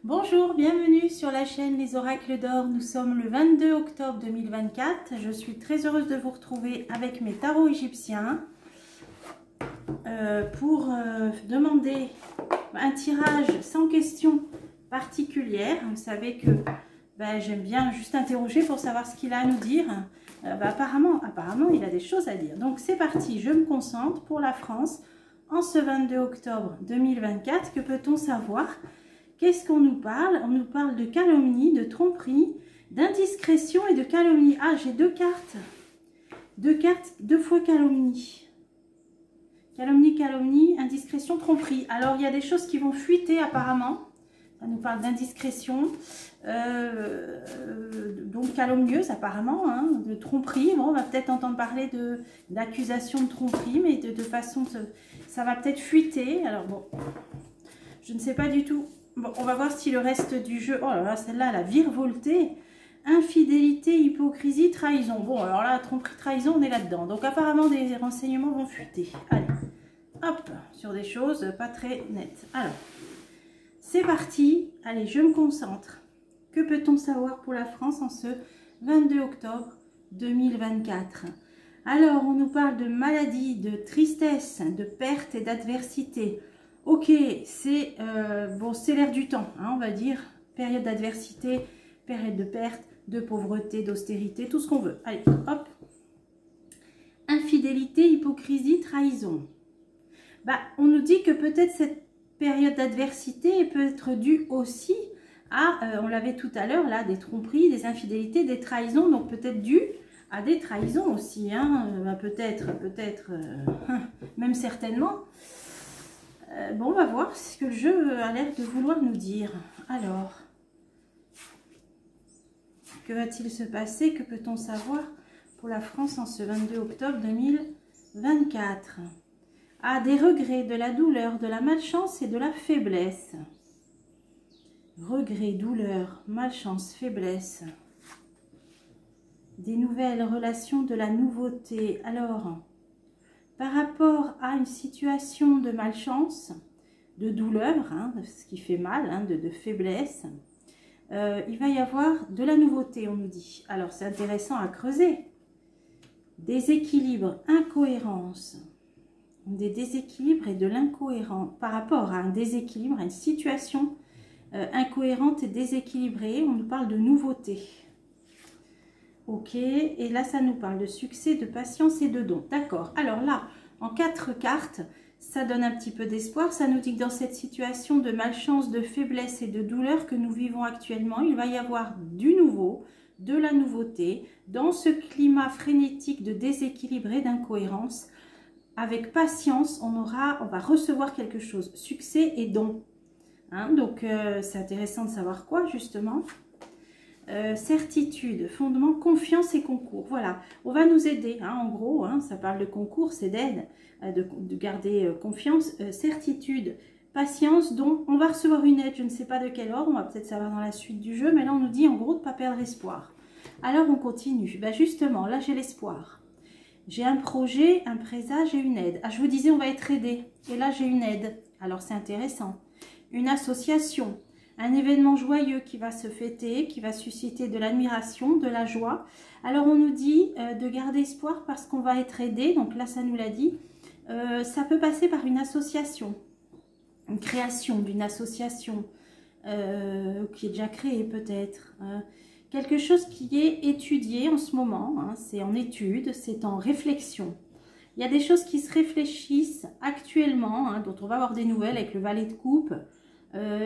Bonjour, bienvenue sur la chaîne Les Oracles d'Or. Nous sommes le 22 octobre 2024. Je suis très heureuse de vous retrouver avec mes tarots égyptiens pour demander un tirage sans question particulière. Vous savez que j'aime bien juste interroger pour savoir ce qu'il a à nous dire. Apparemment, il a des choses à dire. Donc c'est parti, je me concentre pour la France en ce 22 octobre 2024. Que peut-on savoir? Qu'est-ce qu'on nous parle? On nous parle de calomnie, de tromperie, d'indiscrétion et de calomnie. Ah, j'ai deux cartes. Deux cartes, deux fois calomnie. Calomnie, calomnie, indiscrétion, tromperie. Alors, il y a des choses qui vont fuiter apparemment. Ça nous parle d'indiscrétion. Donc, calomnieuse apparemment, hein, de tromperie. Bon, on va peut-être entendre parler d'accusation de tromperie, mais de façon, ça va peut-être fuiter. Alors, bon, je ne sais pas du tout. Bon, on va voir si le reste du jeu... Oh là là, celle-là, elle a virevolté. Infidélité, hypocrisie, trahison. Bon, alors là, tromperie, trahison, on est là-dedans. Donc, apparemment, des renseignements vont fuiter. Allez, hop, sur des choses pas très nettes. Alors, c'est parti. Allez, je me concentre. Que peut-on savoir pour la France en ce 22 octobre 2024? Alors, on nous parle de maladie, de tristesse, de perte et d'adversité. Ok, c'est bon, c'est l'air du temps, hein, on va dire. Période d'adversité, période de perte, de pauvreté, d'austérité, tout ce qu'on veut. Allez, hop. Infidélité, hypocrisie, trahison. On nous dit que peut-être cette période d'adversité peut être due aussi à, on l'avait tout à l'heure, là, des tromperies, des infidélités, des trahisons. Donc peut-être due à des trahisons aussi, hein, peut-être, même certainement. Bon, on va voir ce que le jeu a l'air de vouloir nous dire. Alors, que va-t-il se passer? Que peut-on savoir pour la France en ce 22 octobre 2024? Ah, des regrets, de la douleur, de la malchance et de la faiblesse. Regrets, douleur, malchance, faiblesse. Des nouvelles relations, de la nouveauté. Alors... par rapport à une situation de malchance, de douleur, hein, ce qui fait mal, hein, de faiblesse, il va y avoir de la nouveauté, on nous dit. Alors, c'est intéressant à creuser. Déséquilibre, incohérence. Des déséquilibres et de l'incohérence. Par rapport à un déséquilibre, à une situation incohérente et déséquilibrée, on nous parle de nouveauté. Ok, et là, ça nous parle de succès, de patience et de don. D'accord. Alors là, en 4 cartes, ça donne un petit peu d'espoir. Ça nous dit que dans cette situation de malchance, de faiblesse et de douleur que nous vivons actuellement, il va y avoir du nouveau, de la nouveauté, dans ce climat frénétique de déséquilibre et d'incohérence. Avec patience, on va recevoir quelque chose. Succès et don. Hein, donc, c'est intéressant de savoir quoi, justement. Certitude, fondement, confiance et concours. Voilà, on va nous aider, hein, en gros, hein, ça parle de concours, c'est d'aide, de garder confiance, certitude, patience, donc on va recevoir une aide, je ne sais pas de quel ordre, on va peut-être savoir dans la suite du jeu, mais là on nous dit en gros de ne pas perdre espoir. Alors on continue, justement, là j'ai l'espoir. J'ai un projet, un présage et une aide. Ah, je vous disais on va être aidé, et là j'ai une aide, alors c'est intéressant. Une association. Un événement joyeux qui va se fêter, qui va susciter de l'admiration, de la joie. Alors on nous dit de garder espoir parce qu'on va être aidé. Donc là ça nous l'a dit. Ça peut passer par une association. Une création d'une association qui est déjà créée peut-être. Quelque chose qui est étudié en ce moment. Hein, c'est en étude, c'est en réflexion. Il y a des choses qui se réfléchissent actuellement, hein, dont on va avoir des nouvelles avec le valet de coupe.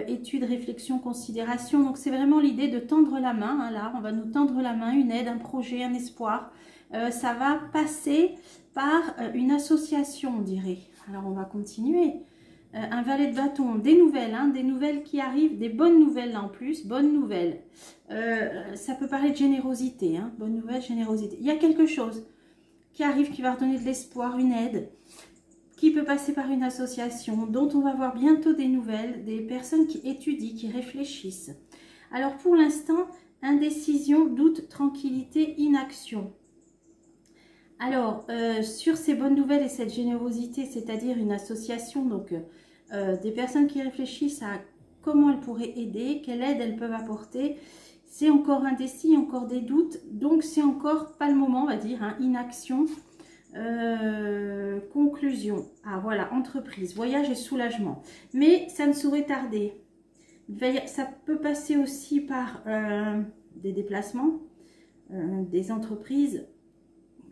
Étude, réflexion, considération. Donc c'est vraiment l'idée de tendre la main. Hein, là, on va nous tendre la main, une aide, un projet, un espoir. Ça va passer par une association, on dirait. Alors on va continuer. Un valet de bâton, des nouvelles, hein, des nouvelles qui arrivent, des bonnes nouvelles là en plus, bonnes nouvelles. Ça peut parler de générosité, hein, bonne nouvelle, générosité. Il y a quelque chose qui arrive qui va redonner de l'espoir, une aide, qui peut passer par une association, dont on va voir bientôt des nouvelles, des personnes qui étudient, qui réfléchissent. Alors pour l'instant, indécision, doute, tranquillité, inaction. Alors, sur ces bonnes nouvelles et cette générosité, c'est-à-dire une association, donc des personnes qui réfléchissent à comment elles pourraient aider, quelle aide elles peuvent apporter. C'est encore indécis, encore des doutes, donc c'est encore pas le moment, on va dire, hein, inaction. Conclusion. Ah voilà, entreprise, voyage et soulagement. Mais ça ne saurait tarder. Ça peut passer aussi par des déplacements, des entreprises.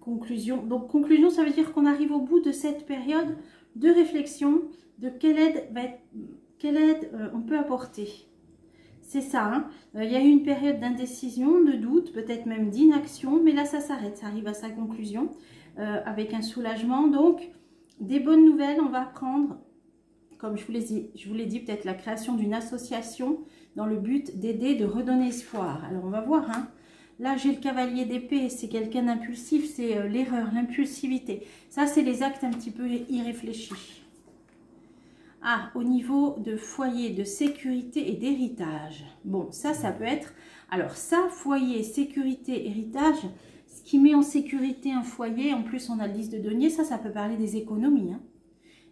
Conclusion. Donc conclusion, ça veut dire qu'on arrive au bout de cette période de réflexion de quelle aide on peut apporter. C'est ça, hein. Il y a eu une période d'indécision, de doute, peut-être même d'inaction, mais là ça s'arrête, ça arrive à sa conclusion avec un soulagement. Donc des bonnes nouvelles, on va apprendre, comme je vous l'ai dit, peut-être la création d'une association dans le but d'aider, de redonner espoir. Alors on va voir, hein. Là j'ai le cavalier d'épée, c'est quelqu'un d'impulsif, c'est l'erreur, l'impulsivité. Ça c'est les actes un petit peu irréfléchis. Ah, au niveau de foyer, de sécurité et d'héritage. Bon, ça peut être... Alors ça, foyer, sécurité, héritage, ce qui met en sécurité un foyer, en plus on a le 10 de denier, ça peut parler des économies. Hein.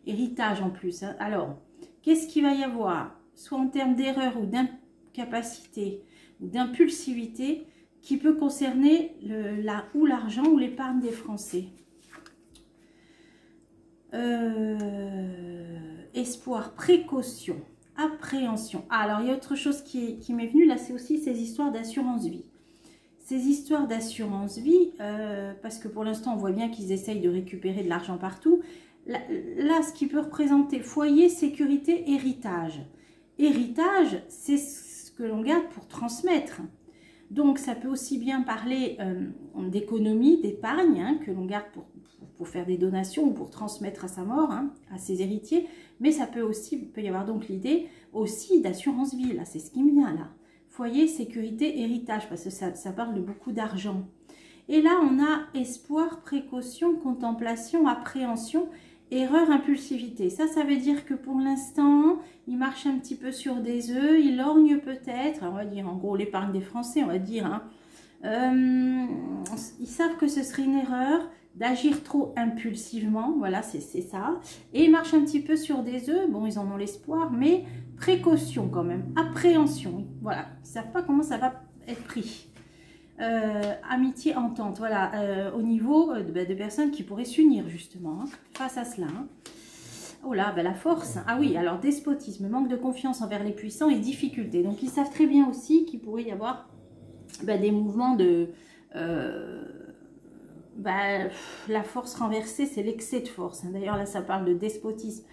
Héritage en plus. Hein. Alors, qu'est-ce qu'il va y avoir? Soit en termes d'erreur ou d'incapacité ou d'impulsivité, qui peut concerner l'argent ou l'épargne des Français. Espoir, précaution, appréhension. Ah, alors, il y a autre chose qui m'est venue, là, c'est aussi ces histoires d'assurance vie. Ces histoires d'assurance vie, parce que pour l'instant, on voit bien qu'ils essayent de récupérer de l'argent partout. Là, ce qui peut représenter foyer, sécurité, héritage. Héritage, c'est ce que l'on garde pour transmettre. Donc, ça peut aussi bien parler d'économie, d'épargne, hein, que l'on garde pour faire des donations ou pour transmettre à sa mort, hein, à ses héritiers. Mais ça peut y avoir donc l'idée aussi d'assurance vie. Là, c'est ce qui me vient là. Foyer, sécurité, héritage, parce que ça parle de beaucoup d'argent. Et là, on a espoir, précaution, contemplation, appréhension, erreur, impulsivité. Ça veut dire que pour l'instant, il marche un petit peu sur des œufs, il lorgne peut-être, on va dire, en gros, l'épargne des Français, on va dire. Hein. Ils savent que ce serait une erreur d'agir trop impulsivement, voilà, c'est ça. Et ils marchent un petit peu sur des œufs, bon, ils en ont l'espoir, mais précaution quand même, appréhension, voilà. Ils ne savent pas comment ça va être pris. Amitié, entente, voilà, au niveau de personnes qui pourraient s'unir justement hein, face à cela. Hein. Oh là, la force, ah oui, alors despotisme, manque de confiance envers les puissants et difficultés. Donc ils savent très bien aussi qu'il pourrait y avoir des mouvements de... la force renversée, c'est l'excès de force. Hein. D'ailleurs là, ça parle de despotisme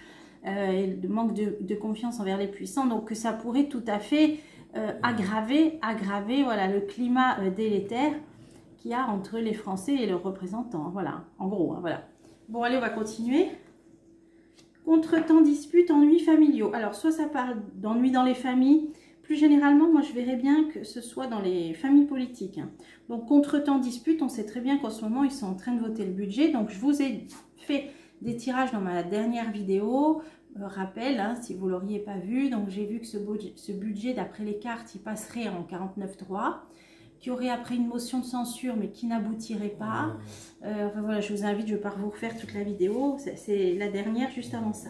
et de manque de confiance envers les puissants. Donc que ça pourrait tout à fait... aggraver voilà, le climat délétère qu'il y a entre les Français et leurs représentants. Voilà, en gros, hein, voilà. Bon, allez, on va continuer. Contretemps, disputes, ennuis familiaux. Alors, soit ça parle d'ennuis dans les familles. Plus généralement, moi, je verrais bien que ce soit dans les familles politiques. Hein. Donc, contretemps, disputes, on sait très bien qu'en ce moment, ils sont en train de voter le budget. Donc, je vous ai fait des tirages dans ma dernière vidéo. Rappel, hein, si vous ne l'auriez pas vu, donc j'ai vu que ce budget, d'après les cartes, il passerait en 49.3, qui aurait après une motion de censure, mais qui n'aboutirait pas. Enfin voilà, je vous invite, je ne vais pas vous refaire toute la vidéo, c'est la dernière juste avant ça,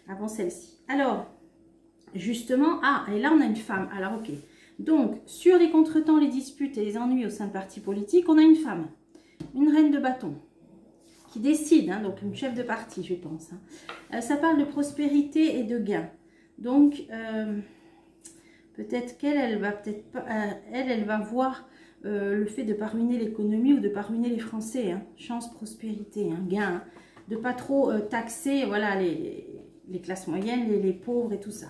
avant celle-ci. Alors, justement, ah, et là on a une femme, alors ok. Donc, sur les contretemps, les disputes et les ennuis au sein de partis politiques, on a une femme, une reine de bâton. Qui décide, hein, donc une chef de parti, je pense. Hein. Ça parle de prospérité et de gain. Donc, peut-être qu'elle, elle va voir le fait de ne pas ruiner l'économie ou de ne pas ruiner les Français. Hein. Chance, prospérité, hein, gain. Hein. De ne pas trop taxer voilà, les classes moyennes, les pauvres et tout ça.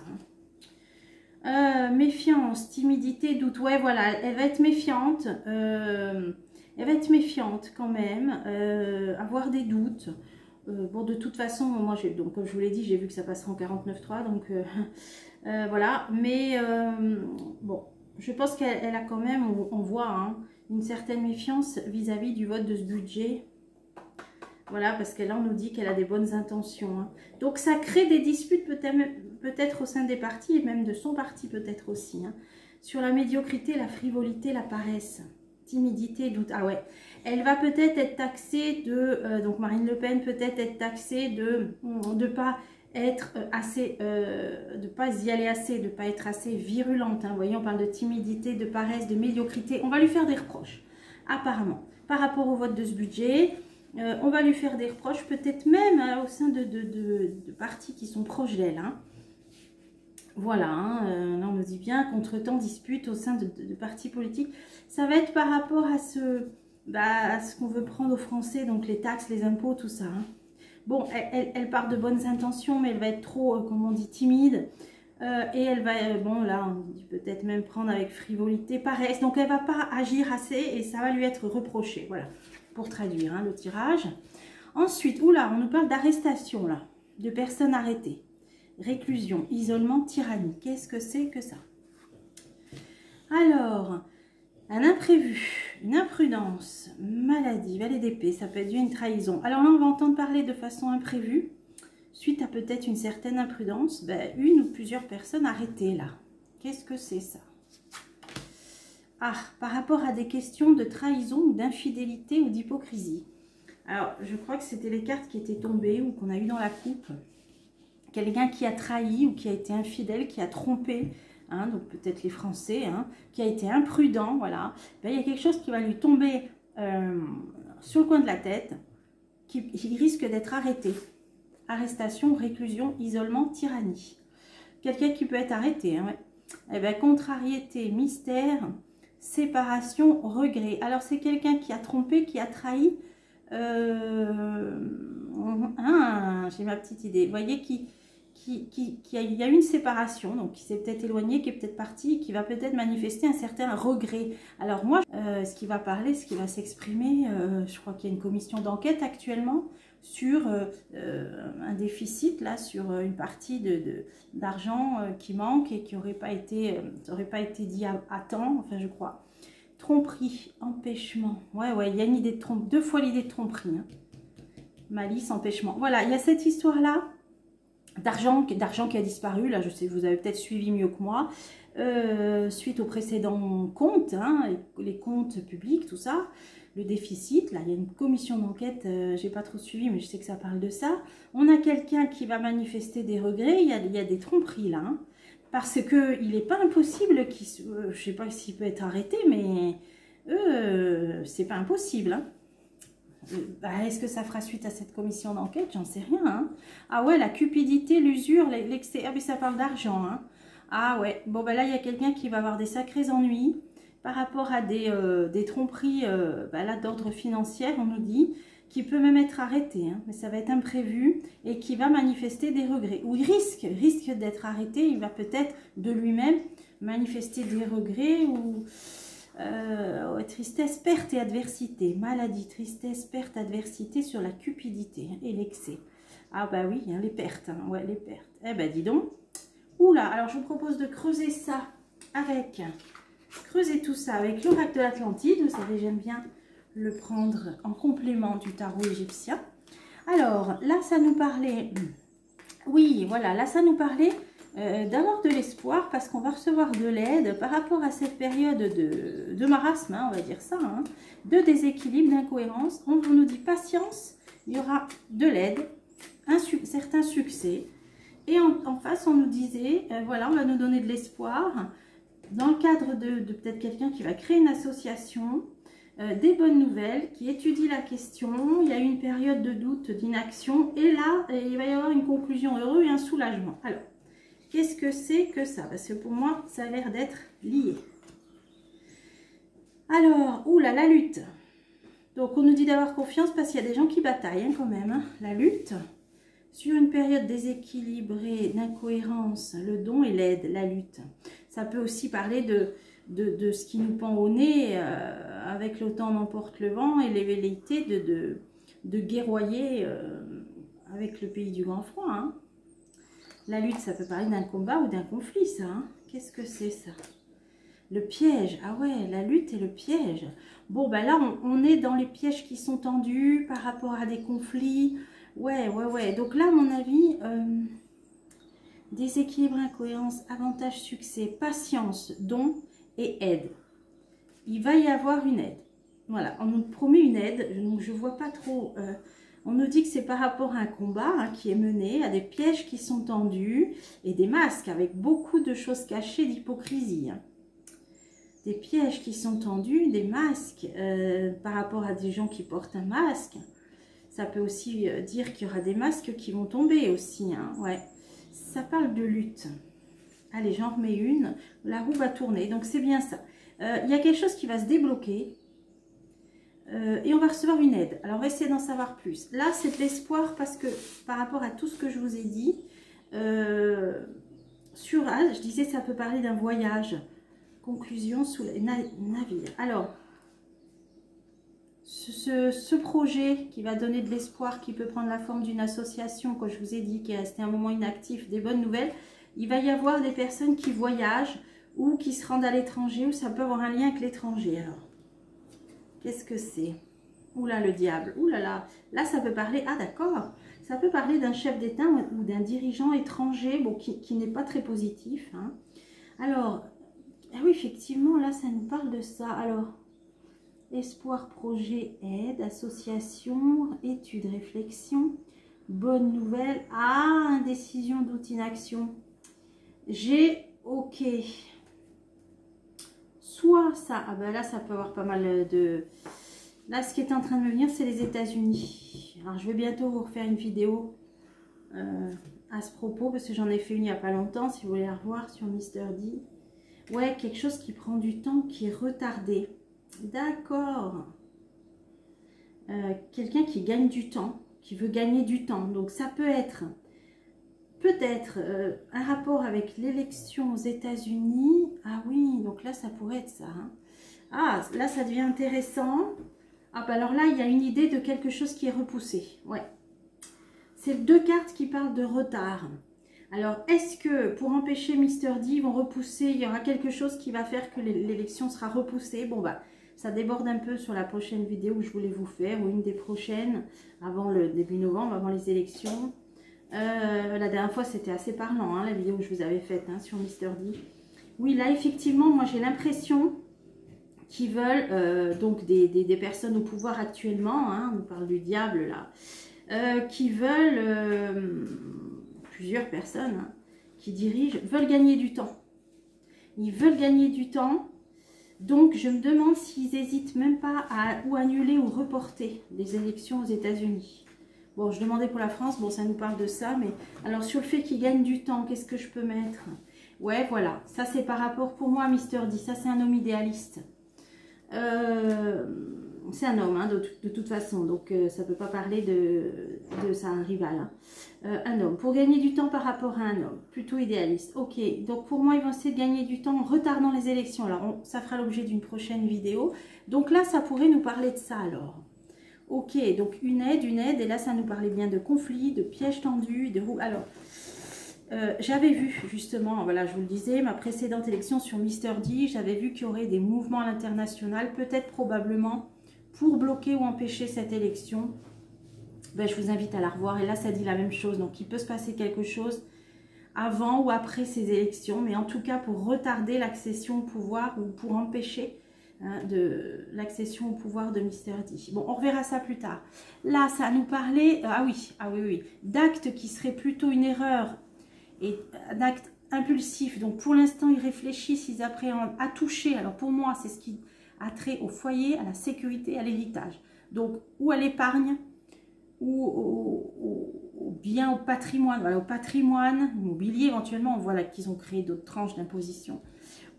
Hein. Méfiance, timidité, doute. Ouais, voilà, elle va être méfiante. Elle va être méfiante quand même, avoir des doutes. Bon, de toute façon, moi, donc, comme je vous l'ai dit, j'ai vu que ça passera en 49.3, donc voilà. Mais bon, je pense qu'elle a quand même, on voit, hein, une certaine méfiance vis-à-vis du vote de ce budget. Voilà, parce qu'elle nous dit qu'elle a des bonnes intentions. Hein. Donc, ça crée des disputes peut-être au sein des partis, et même de son parti peut-être aussi, hein, sur la médiocrité, la frivolité, la paresse. Timidité, doute. Ah ouais, elle va peut-être être taxée de, donc Marine Le Pen peut-être être taxée de ne pas être assez, de ne pas y aller assez, de ne pas être assez virulente. Hein. Vous voyez, on parle de timidité, de paresse, de médiocrité. On va lui faire des reproches, apparemment. Par rapport au vote de ce budget, on va lui faire des reproches, peut-être même au sein de partis qui sont proches d'elle. Hein. Voilà, hein, là on nous dit bien, contretemps, dispute au sein de partis politiques. Ça va être par rapport à ce qu'on veut prendre aux Français, donc les taxes, les impôts, tout ça. Hein. Bon, elle part de bonnes intentions, mais elle va être trop, comme on dit, timide. Et elle va, bon là, on dit peut-être même prendre avec frivolité, paresse. Donc elle ne va pas agir assez et ça va lui être reproché. Voilà, pour traduire hein, le tirage. Ensuite, oula, on nous parle d'arrestation, là, de personnes arrêtées. Réclusion, isolement, tyrannie. Qu'est-ce que c'est que ça? Alors, un imprévu, une imprudence, maladie, valet d'épée, ça peut être dû à une trahison. Alors là, on va entendre parler de façon imprévue, suite à peut-être une certaine imprudence, ben, une ou plusieurs personnes arrêtées là. Qu'est-ce que c'est ça? Ah, par rapport à des questions de trahison ou d'infidélité ou d'hypocrisie. Alors, je crois que c'était les cartes qui étaient tombées ou qu'on a eu dans la coupe. Quelqu'un qui a trahi ou qui a été infidèle, qui a trompé, hein, donc peut-être les Français, hein, qui a été imprudent, voilà. Ben, il y a quelque chose qui va lui tomber sur le coin de la tête, qui risque d'être arrêté. Arrestation, réclusion, isolement, tyrannie. Quelqu'un qui peut être arrêté, hein, ouais. Eh ben, contrariété, mystère, séparation, regret. Alors c'est quelqu'un qui a trompé, qui a trahi. J'ai ma petite idée. Vous voyez, il y a eu une séparation, donc qui s'est peut-être éloigné, qui est peut-être parti, qui va peut-être manifester un certain regret. Alors moi, ce qui va parler, ce qui va s'exprimer, je crois qu'il y a une commission d'enquête actuellement sur un déficit, là, sur une partie d'argent qui manque et qui n'aurait pas été dit à temps, enfin je crois. Tromperie, empêchement. Ouais, il y a une idée de tromperie, 2 fois l'idée de tromperie. Hein. Malice, empêchement. Voilà, il y a cette histoire-là d'argent qui a disparu. Là, je sais, vous avez peut-être suivi mieux que moi. Suite aux précédents comptes, hein, les comptes publics, tout ça. Le déficit, là, il y a une commission d'enquête, j'ai pas trop suivi, mais je sais que ça parle de ça. On a quelqu'un qui va manifester des regrets, il y a des tromperies là. Hein. Parce qu'il n'est pas impossible qu'il... je ne sais pas s'il peut être arrêté, mais c'est pas impossible. Hein. Est-ce que ça fera suite à cette commission d'enquête? J'en sais rien. Hein. Ah ouais, la cupidité, l'usure, l'excès... Ah mais ça parle d'argent. Hein. Ah ouais, bon ben là, il y a quelqu'un qui va avoir des sacrés ennuis par rapport à des tromperies là d'ordre financier, on nous dit, qui peut même être arrêté, hein, mais ça va être imprévu et qui va manifester des regrets. Ou il risque d'être arrêté, il va peut-être de lui-même manifester des regrets ou tristesse, perte et adversité. Maladie, tristesse, perte, adversité sur la cupidité et l'excès. Ah bah oui, hein, les pertes, hein, ouais, les pertes. Eh ben dis donc. Oula, alors je vous propose de creuser ça avec... Creuser tout ça avec l'oracle de l'Atlantide. Vous savez, j'aime bien le prendre en complément du tarot égyptien. Alors, là, ça nous parlait... Oui, voilà, là, ça nous parlait d'avoir de l'espoir parce qu'on va recevoir de l'aide par rapport à cette période de marasme, hein, on va dire ça, hein, de déséquilibre, d'incohérence. On nous dit patience, il y aura de l'aide, un certain succès. Et en face, on nous disait, voilà, on va nous donner de l'espoir. Dans le cadre de peut-être quelqu'un qui va créer une association, des bonnes nouvelles, qui étudie la question, il y a eu une période de doute, d'inaction, et là, il va y avoir une conclusion heureuse et un soulagement. Alors, qu'est-ce que c'est que ça? Parce que pour moi, ça a l'air d'être lié. Alors, oula, la lutte. Donc, on nous dit d'avoir confiance parce qu'il y a des gens qui bataillent hein, quand même. Hein. La lutte. Sur une période déséquilibrée, d'incohérence, le don et l'aide, la lutte. Ça peut aussi parler de ce qui nous pend au nez, avec le temps n'emporte le vent et les velléités de guerroyer avec le pays du grand froid. Hein. La lutte, ça peut parler d'un combat ou d'un conflit, ça. Hein. Qu'est-ce que c'est ça? Le piège. Ah ouais, la lutte et le piège. Bon, ben là, on est dans les pièges qui sont tendus par rapport à des conflits. Ouais. Donc là, à mon avis, déséquilibre, incohérence, avantage, succès, patience, don et aide. Il va y avoir une aide. Voilà, on nous promet une aide. Donc, je ne vois pas trop On nous dit que c'est par rapport à un combat hein, qui est mené, à des pièges qui sont tendus et des masques avec beaucoup de choses cachées d'hypocrisie. Hein. Des pièges qui sont tendus, des masques par rapport à des gens qui portent un masque. Ça peut aussi dire qu'il y aura des masques qui vont tomber aussi. Hein, ouais. Ça parle de lutte. Allez, j'en remets une. La roue va tourner, donc c'est bien ça. Il y a quelque chose qui va se débloquer. Et on va recevoir une aide. Alors, on va essayer d'en savoir plus. Là, c'est de l'espoir parce que par rapport à tout ce que je vous ai dit, sur As, je disais ça peut parler d'un voyage. Conclusion sous les navires. Alors, ce projet qui va donner de l'espoir, qui peut prendre la forme d'une association, comme je vous ai dit, qui est resté un moment inactif, des bonnes nouvelles, il va y avoir des personnes qui voyagent ou qui se rendent à l'étranger, ou ça peut avoir un lien avec l'étranger. Alors, qu'est-ce que c'est? Oula, le diable. Oulala. Là, ça peut parler... Ah, d'accord. Ça peut parler d'un chef d'État ou d'un dirigeant étranger bon, qui n'est pas très positif. Hein. Alors, ah oui, effectivement, là, ça nous parle de ça. Alors, espoir, projet, aide, association, étude, réflexion, bonne nouvelle. Ah, indécision, doute, inaction. J'ai OK. Soit ça, ah ben là, ça peut avoir pas mal de... Là, ce qui est en train de me venir, c'est les États-Unis. Alors, je vais bientôt vous refaire une vidéo à ce propos, parce que j'en ai fait une il n'y a pas longtemps, si vous voulez la revoir sur Mister D. Ouais, quelque chose qui prend du temps, qui est retardé. D'accord. Quelqu'un qui gagne du temps, qui veut gagner du temps. Donc, ça peut être... Peut-être un rapport avec l'élection aux États-Unis. Ah oui, donc là, ça pourrait être ça. Hein. Ah, là, ça devient intéressant. Ah, bah alors là, il y a une idée de quelque chose qui est repoussé. Ouais. C'est deux cartes qui parlent de retard. Alors, est-ce que pour empêcher Mister D, ils vont repousser, il y aura quelque chose qui va faire que l'élection sera repoussée? Bon, bah, ça déborde un peu sur la prochaine vidéo que je voulais vous faire, ou une des prochaines, avant le début novembre, avant les élections. La dernière fois, c'était assez parlant, hein, la vidéo que je vous avais faite hein, sur Mister D. Oui, là, effectivement, moi, j'ai l'impression qu'ils veulent, donc des personnes au pouvoir actuellement, hein, on nous parle du diable, là, qui veulent, plusieurs personnes hein, qui dirigent, veulent gagner du temps. Ils veulent gagner du temps, donc je me demande s'ils n'hésitent même pas à ou annuler ou reporter les élections aux États-Unis. Bon, je demandais pour la France, bon, ça nous parle de ça, mais alors sur le fait qu'il gagne du temps, qu'est-ce que je peux mettre? Ouais, voilà, ça c'est par rapport pour moi à Mister D, ça c'est un homme idéaliste. C'est un homme, hein, de toute façon, donc ça ne peut pas parler de ça, un rival. Hein. Un homme, pour gagner du temps par rapport à un homme, plutôt idéaliste. Ok, donc pour moi, ils vont essayer de gagner du temps en retardant les élections. Alors, ça fera l'objet d'une prochaine vidéo. Donc là, ça pourrait nous parler de ça alors. Ok, donc une aide, et là ça nous parlait bien de conflits, de pièges tendus, de roues. Alors, j'avais vu justement, voilà, je vous le disais, ma précédente élection sur Mister D, j'avais vu qu'il y aurait des mouvements à l'international, peut-être probablement pour bloquer ou empêcher cette élection. Ben, je vous invite à la revoir, et là ça dit la même chose, donc il peut se passer quelque chose avant ou après ces élections, mais en tout cas pour retarder l'accession au pouvoir ou pour empêcher de l'accession au pouvoir de Mister D. Bon, on reverra ça plus tard. Là, ça nous parlait, ah oui, d'actes qui seraient plutôt une erreur et d'actes impulsifs. Donc, pour l'instant, ils réfléchissent, ils appréhendent à toucher. Alors, pour moi, c'est ce qui a trait au foyer, à la sécurité, à l'héritage. Donc, ou à l'épargne, ou bien au patrimoine. Voilà, au patrimoine immobilier, éventuellement, on voit là qu'ils ont créé d'autres tranches d'imposition.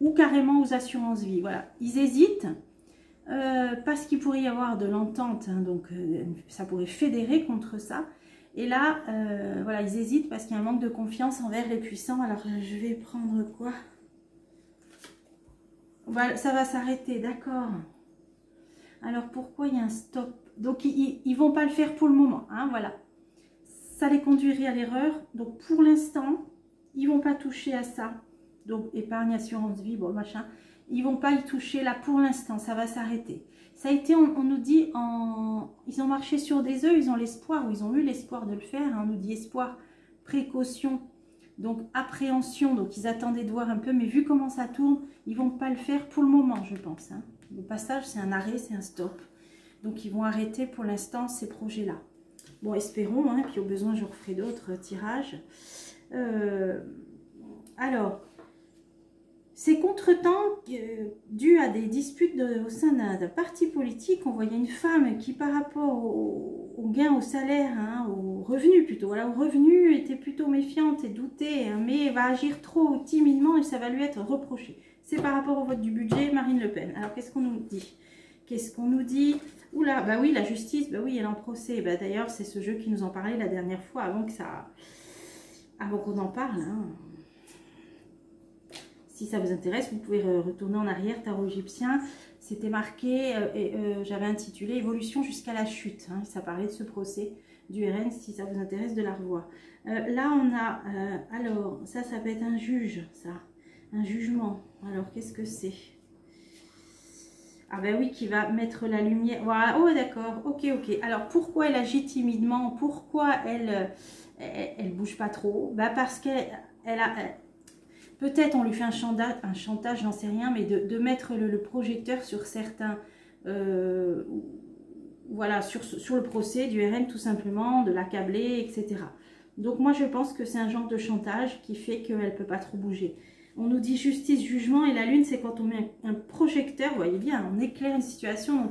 Ou carrément aux assurances vie. Voilà, ils hésitent parce qu'il pourrait y avoir de l'entente, hein, donc ça pourrait fédérer contre ça. Et là, voilà, ils hésitent parce qu'il y a un manque de confiance envers les puissants. Alors, je vais prendre quoi? Voilà, ça va s'arrêter, d'accord. Alors, pourquoi il y a un stop? Donc, ils ne vont pas le faire pour le moment, hein, voilà. Ça les conduirait à l'erreur. Donc, pour l'instant, ils ne vont pas toucher à ça. Donc, épargne, assurance vie, bon, machin. Ils ne vont pas y toucher là pour l'instant, ça va s'arrêter. Ça a été, on nous dit, ils ont marché sur des œufs, ils ont l'espoir, ou ils ont eu l'espoir de le faire. Hein, on nous dit espoir, précaution, donc appréhension. Donc, ils attendaient de voir un peu, mais vu comment ça tourne, ils ne vont pas le faire pour le moment, je pense. Hein. Le passage, c'est un arrêt, c'est un stop. Donc, ils vont arrêter pour l'instant ces projets-là. Bon, espérons, hein, puis au besoin, je referai d'autres tirages. Alors, ces contretemps dus à des disputes au sein d'un parti politique, on voyait une femme qui, par rapport au gain, au salaire, hein, au revenu plutôt, voilà, au revenu, était plutôt méfiante et doutait, hein, mais va agir trop timidement et ça va lui être reproché. C'est par rapport au vote du budget, Marine Le Pen. Alors, qu'est-ce qu'on nous dit? Qu'est-ce qu'on nous dit? Oula, bah oui, la justice, bah oui, elle est en procès. Bah, d'ailleurs, c'est ce jeu qui nous en parlait la dernière fois, avant qu'on en parle, hein. Si ça vous intéresse, vous pouvez retourner en arrière, tarot égyptien. C'était marqué, j'avais intitulé Évolution jusqu'à la chute. Hein, ça parlait de ce procès du RN, si ça vous intéresse de la revoir. Là, on a, alors, ça peut être un juge, ça. Un jugement. Alors, qu'est-ce que c'est? Ah ben oui, qui va mettre la lumière. Voilà, oh d'accord, ok. Alors, pourquoi elle agit timidement? Pourquoi elle bouge pas trop? Bah parce qu'elle a... Peut-être on lui fait un chantage, j'en sais rien, mais de mettre le projecteur sur certains, voilà, sur le procès du RN tout simplement, de l'accabler, etc. Donc moi je pense que c'est un genre de chantage qui fait qu'elle ne peut pas trop bouger. On nous dit justice, jugement, et la lune c'est quand on met un projecteur, vous voyez bien, on éclaire une situation,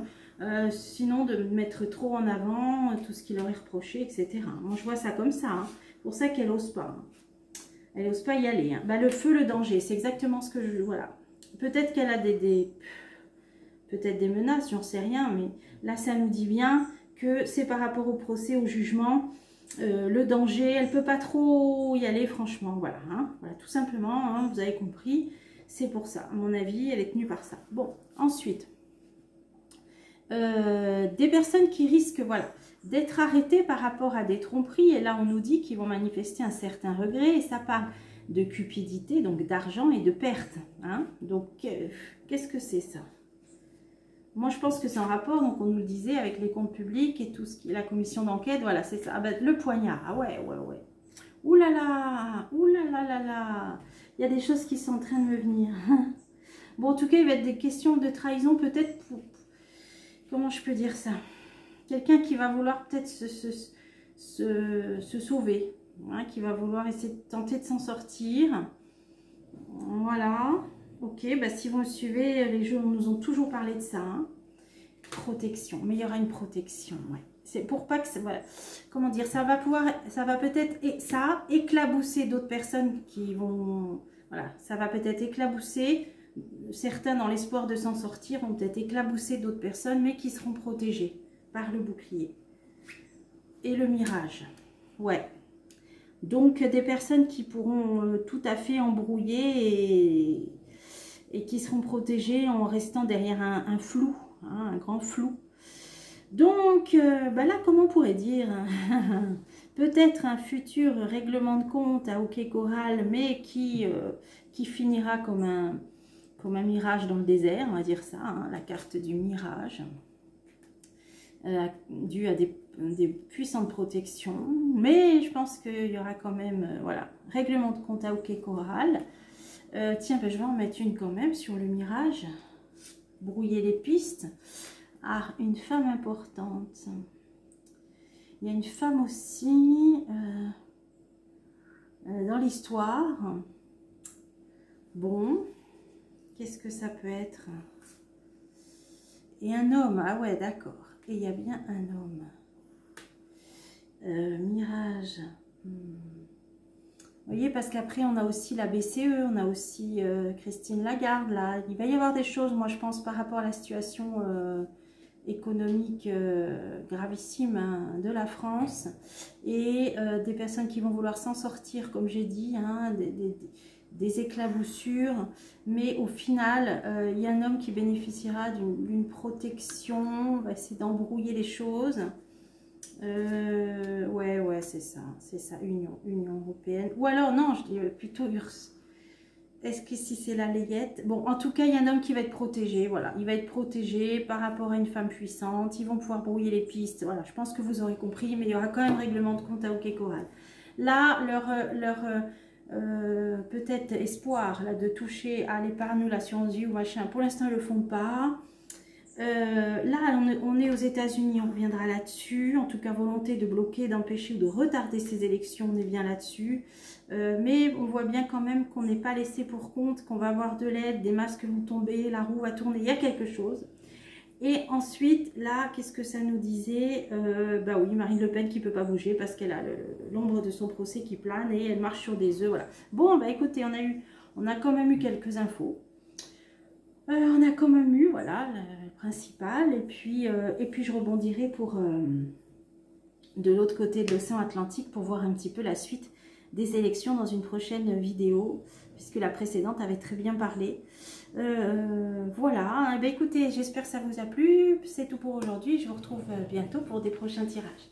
sinon de mettre trop en avant tout ce qu'il aurait reproché, etc. Moi je vois ça comme ça, hein. C'est pour ça qu'elle n'ose pas. Hein. Elle n'ose pas y aller. Hein. Bah, le feu, le danger, c'est exactement ce que je... Voilà. Peut-être qu'elle a peut-être des menaces, j'en sais rien, mais là, ça nous dit bien que c'est par rapport au procès, au jugement, le danger, elle ne peut pas trop y aller, franchement. Voilà, hein. Voilà, tout simplement, hein, vous avez compris, c'est pour ça. À mon avis, elle est tenue par ça. Bon, ensuite, des personnes qui risquent, voilà, d'être arrêtés par rapport à des tromperies, et là on nous dit qu'ils vont manifester un certain regret, et ça parle de cupidité, donc d'argent et de perte, hein. Donc qu'est-ce que c'est ça? Moi je pense que c'est en rapport, donc on nous le disait, avec les comptes publics et tout ce qui est la commission d'enquête, voilà c'est ça. Ah ben, le poignard, ah ouais, ouh là là, il y a des choses qui sont en train de me venir. Bon, en tout cas il va être des questions de trahison, peut-être pour... Comment je peux dire ça? Quelqu'un qui va vouloir peut-être se sauver, hein, qui va vouloir essayer de tenter de s'en sortir. Voilà. Ok, bah, si vous me suivez, les jeux nous ont toujours parlé de ça. Hein. Protection, mais il y aura une protection, ouais. C'est pour pas que ça, voilà. Comment dire, ça va peut-être éclabousser d'autres personnes qui vont, voilà, ça va peut-être éclabousser. Certains, dans l'espoir de s'en sortir, vont peut-être éclabousser d'autres personnes, mais qui seront protégées par le bouclier. Et le mirage. Ouais. Donc, des personnes qui pourront tout à fait embrouiller et qui seront protégées en restant derrière un flou, hein, un grand flou. Donc, bah là, comment on pourrait dire peut-être un futur règlement de compte à OK Coral, mais qui finira comme un mirage dans le désert, on va dire ça, hein, la carte du mirage, due à des puissantes protections, mais je pense qu'il y aura quand même, voilà, règlement de compte à OK Coral. Tiens, ben, je vais en mettre une quand même sur le mirage, brouiller les pistes. Ah, une femme importante. Il y a une femme aussi dans l'histoire. Bon, qu'est-ce que ça peut être? Et un homme, ah ouais, d'accord. Et il y a bien un homme. Mirage. Vous voyez, parce qu'après, on a aussi la BCE, on a aussi Christine Lagarde, là. Il va y avoir des choses, moi, je pense, par rapport à la situation économique gravissime, hein, de la France. Et des personnes qui vont vouloir s'en sortir, comme j'ai dit, hein, des éclaboussures, mais au final, il y a un homme qui bénéficiera d'une protection, on va essayer d'embrouiller les choses. Ouais, c'est ça, Union Européenne. Ou alors, non, je dis plutôt URSS. Est-ce que si c'est la layette? Bon, en tout cas, il y a un homme qui va être protégé, voilà. Il va être protégé par rapport à une femme puissante. Ils vont pouvoir brouiller les pistes, voilà. Je pense que vous aurez compris, mais il y aura quand même règlement de compte à OK Coral. Là, leur peut-être espoir là, de toucher à l'épargne ou l'assurance vie ou machin, pour l'instant, ils ne le font pas. Là, on est aux États-Unis, on reviendra là-dessus. En tout cas, volonté de bloquer, d'empêcher ou de retarder ces élections, on est bien là-dessus. Mais on voit bien quand même qu'on n'est pas laissé pour compte, qu'on va avoir de l'aide, des masques vont tomber, la roue va tourner, il y a quelque chose. Et ensuite, là, qu'est-ce que ça nous disait? Bah oui, Marine Le Pen qui ne peut pas bouger parce qu'elle a l'ombre de son procès qui plane et elle marche sur des œufs, voilà. Bon, bah écoutez, on a quand même eu quelques infos. On a quand même eu, voilà, le principal. Et puis je rebondirai pour de l'autre côté de l'océan Atlantique pour voir un petit peu la suite des élections dans une prochaine vidéo, puisque la précédente avait très bien parlé. Voilà, ben écoutez, j'espère que ça vous a plu. C'est tout pour aujourd'hui. Je vous retrouve bientôt pour des prochains tirages.